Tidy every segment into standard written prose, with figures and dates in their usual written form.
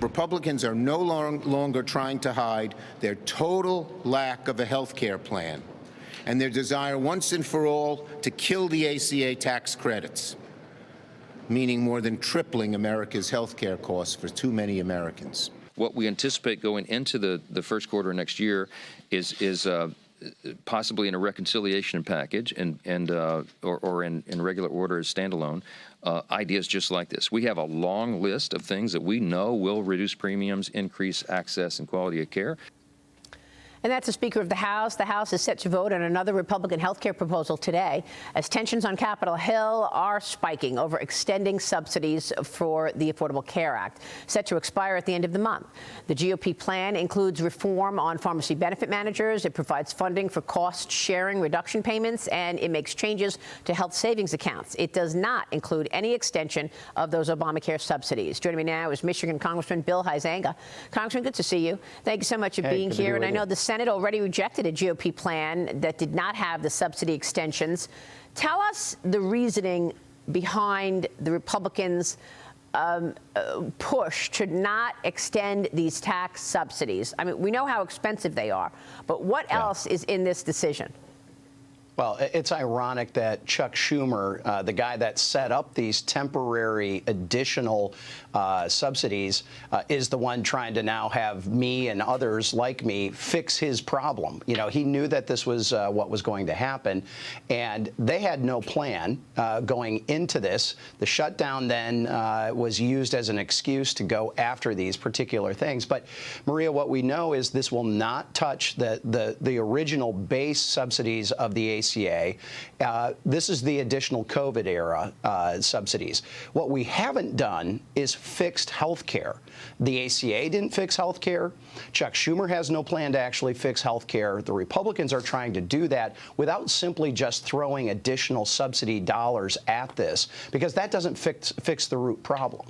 Republicans are no longer trying to hide their total lack of a health care plan and their desire once and for all to kill the ACA tax credits, meaning more than tripling America's health care costs for too many Americans. What we anticipate going into the first quarter next year is possibly in a reconciliation package or in regular order as standalone, ideas just like this. We have a long list of things that we know will reduce premiums, increase access and quality of care. And that's the Speaker of the House. The House is set to vote on another Republican health care proposal today as tensions on Capitol Hill are spiking over extending subsidies for the Affordable Care Act, set to expire at the end of the month. The GOP plan includes reform on pharmacy benefit managers. It provides funding for cost-sharing reduction payments, and it makes changes to health savings accounts. It does not include any extension of those Obamacare subsidies. Joining me now is Michigan Congressman Bill Huizenga. Congressman, good to see you. Thank you so much for being here. And I know the Senate already rejected a GOP plan that did not have the subsidy extensions. Tell us the reasoning behind the Republicans' push to not extend these tax subsidies. I mean, we know how expensive they are, but what else is in this decision? Well, it's ironic that Chuck Schumer, the guy that set up these temporary additional subsidies, is the one trying to now have me and others like me fix his problem. You know, he knew that this was what was going to happen, and they had no plan going into this. The shutdown then was used as an excuse to go after these particular things. But, Maria, what we know is this will not touch the original base subsidies of the ACA. This is the additional COVID era subsidies. What we haven't done is fixed health care. The ACA didn't fix health care. Chuck Schumer has no plan to actually fix health care. The Republicans are trying to do that without simply just throwing additional subsidy dollars at this, because that doesn't fix the root problem.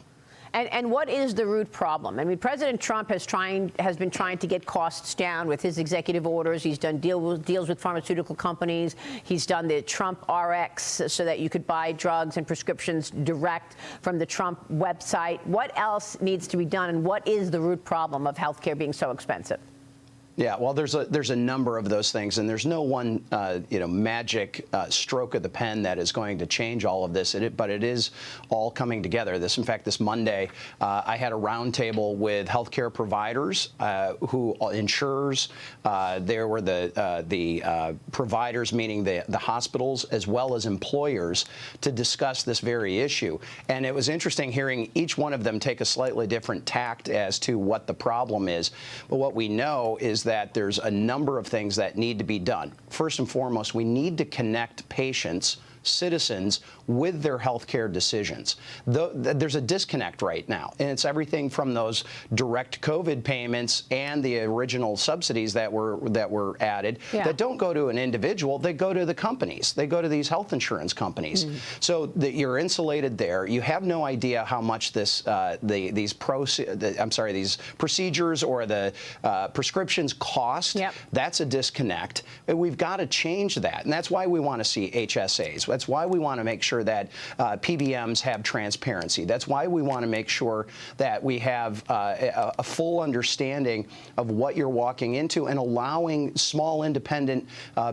And what is the root problem? I mean, President Trump has been trying to get costs down with his executive orders. He's done deals with pharmaceutical companies. He's done the Trump RX so that you could buy drugs and prescriptions direct from the Trump website. What else needs to be done, and what is the root problem of health care being so expensive? Yeah, well, there's a number of those things, and there's no one magic stroke of the pen that is going to change all of this. But it is all coming together. In fact, this Monday, I had a roundtable with healthcare providers, insurers. There were the providers, meaning the hospitals, as well as employers, to discuss this very issue. And it was interesting hearing each one of them take a slightly different tact as to what the problem is. But what we know is that there's a number of things that need to be done. First and foremost, we need to connect patients, citizens, with their health care decisions. There's a disconnect right now, and it's everything from those direct COVID payments and the original subsidies that were added that don't go to an individual, they go to the companies. They go to these health insurance companies. So that you're insulated there. You have no idea how much these procedures or the prescriptions cost. That's a disconnect. And we've got to change that, and that's why we want to see HSAs. That's why we want to make sure that PBMs have transparency. That's why we want to make sure that we have a full understanding of what you're walking into, and allowing small independent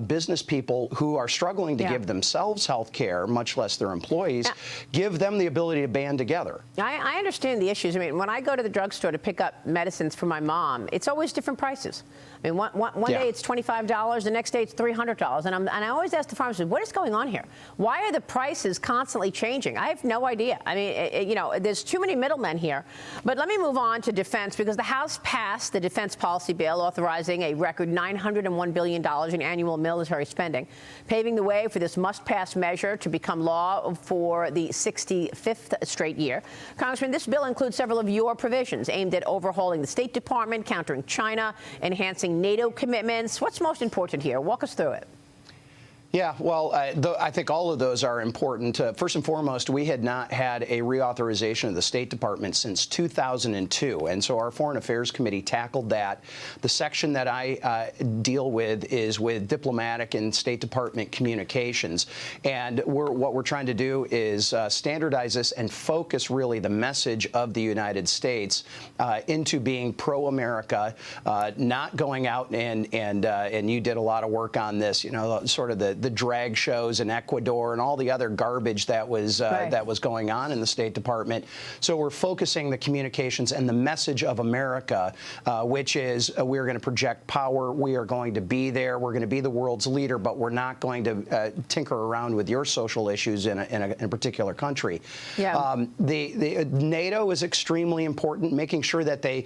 business people who are struggling to give themselves health care, much less their employees, give them the ability to band together. I understand the issues. I mean, when I go to the drugstore to pick up medicines for my mom, it's always different prices. I mean, one day it's $25, the next day it's $300. And I always ask the pharmacist, what is going on here? Why are the prices constantly changing? I have no idea. I mean, there's too many middlemen here. But let me move on to defense, because the House passed the defense policy bill authorizing a record $901 billion in annual military spending, paving the way for this must-pass measure to become law for the 65th straight year. Congressman, this bill includes several of your provisions aimed at overhauling the State Department, countering China, enhancing NATO commitments. What's most important here? Walk us through it. Yeah, well, I think all of those are important. First and foremost, we had not had a reauthorization of the State Department since 2002, and so our Foreign Affairs Committee tackled that. The section that I deal with is with diplomatic and State Department communications, and what we're trying to do is standardize this and focus really the message of the United States into being pro-America, not going out and you did a lot of work on this, you know, sort of the drag shows in Ecuador and all the other garbage that was that was going on in the State Department. So we're focusing the communications and the message of America, which is we're going to project power. We are going to be there. We're going to be the world's leader, but we're not going to tinker around with your social issues in a particular country. Yeah. The NATO is extremely important, making sure that they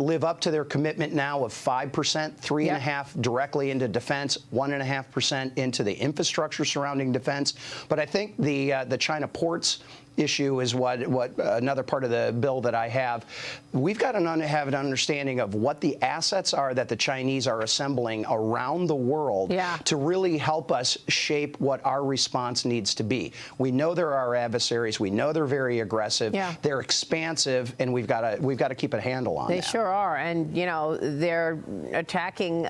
live up to their commitment now of 5%, 3.5% directly into defense, 1.5% into the infrastructure surrounding defense. But I think the China ports issue is what another part of the bill that I have. We've got to have an understanding of what the assets are that the Chinese are assembling around the world to really help us shape what our response needs to be. We know they're our adversaries. We know they're very aggressive. They're expansive, and we've got to keep a handle on that. They sure are, and you know they're attacking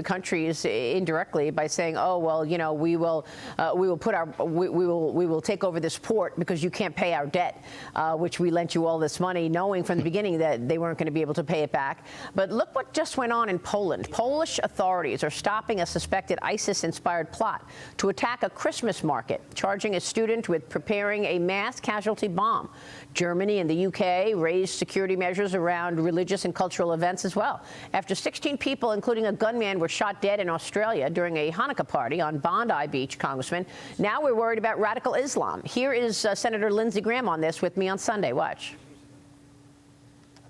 countries indirectly by saying, "Oh well, you know we will take over this port because you can't pay our debt, which we lent you all this money," knowing from the beginning that they weren't going to be able to pay it back. But look what just went on in Poland. Polish authorities are stopping a suspected ISIS-inspired plot to attack a Christmas market, charging a student with preparing a mass casualty bomb. Germany and the UK raised security measures around religious and cultural events as well, after 16 people, including a gunman, were shot dead in Australia during a Hanukkah party on Bondi Beach, Congressman. Now we're worried about radical Islam. Here is Senator Lindsey Graham on this with me on Sunday. Watch.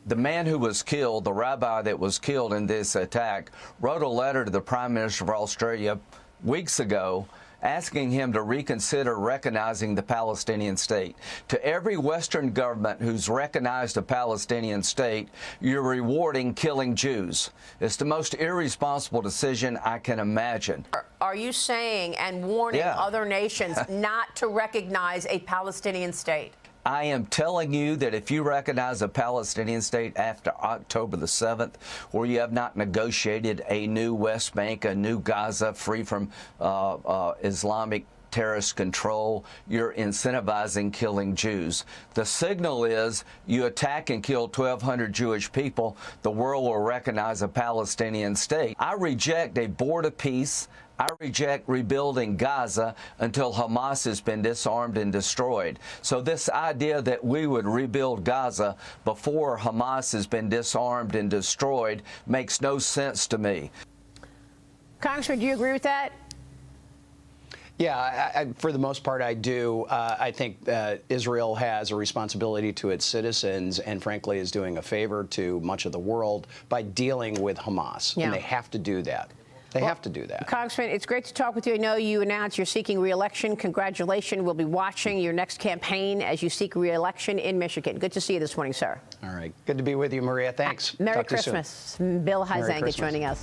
The man who was killed, the rabbi that was killed in this attack, wrote a letter to the Prime Minister of Australia weeks ago asking him to reconsider recognizing the Palestinian state. To every Western government who's recognized a Palestinian state, you're rewarding killing Jews. It's the most irresponsible decision I can imagine. Are you saying and warning other nations not to recognize a Palestinian state? I am telling you that if you recognize a Palestinian state after October the 7th, or you have not negotiated a new West Bank, a new Gaza free from Islamic terrorist control, you're incentivizing killing Jews. The signal is you attack and kill 1,200 Jewish people, the world will recognize a Palestinian state. I reject a board of peace. I reject rebuilding Gaza until Hamas has been disarmed and destroyed. So this idea that we would rebuild Gaza before Hamas has been disarmed and destroyed makes no sense to me. Congressman, do you agree with that? Yeah, for the most part, I do. I think Israel has a responsibility to its citizens and, frankly, is doing a favor to much of the world by dealing with Hamas. And they have to do that. They have to do that. Congressman, it's great to talk with you. I know you announced you're seeking re-election. Congratulations. We'll be watching your next campaign as you seek re-election in Michigan. Good to see you this morning, sir. All right. Good to be with you, Maria. Thanks. Merry Christmas. Bill Huizenga joining us.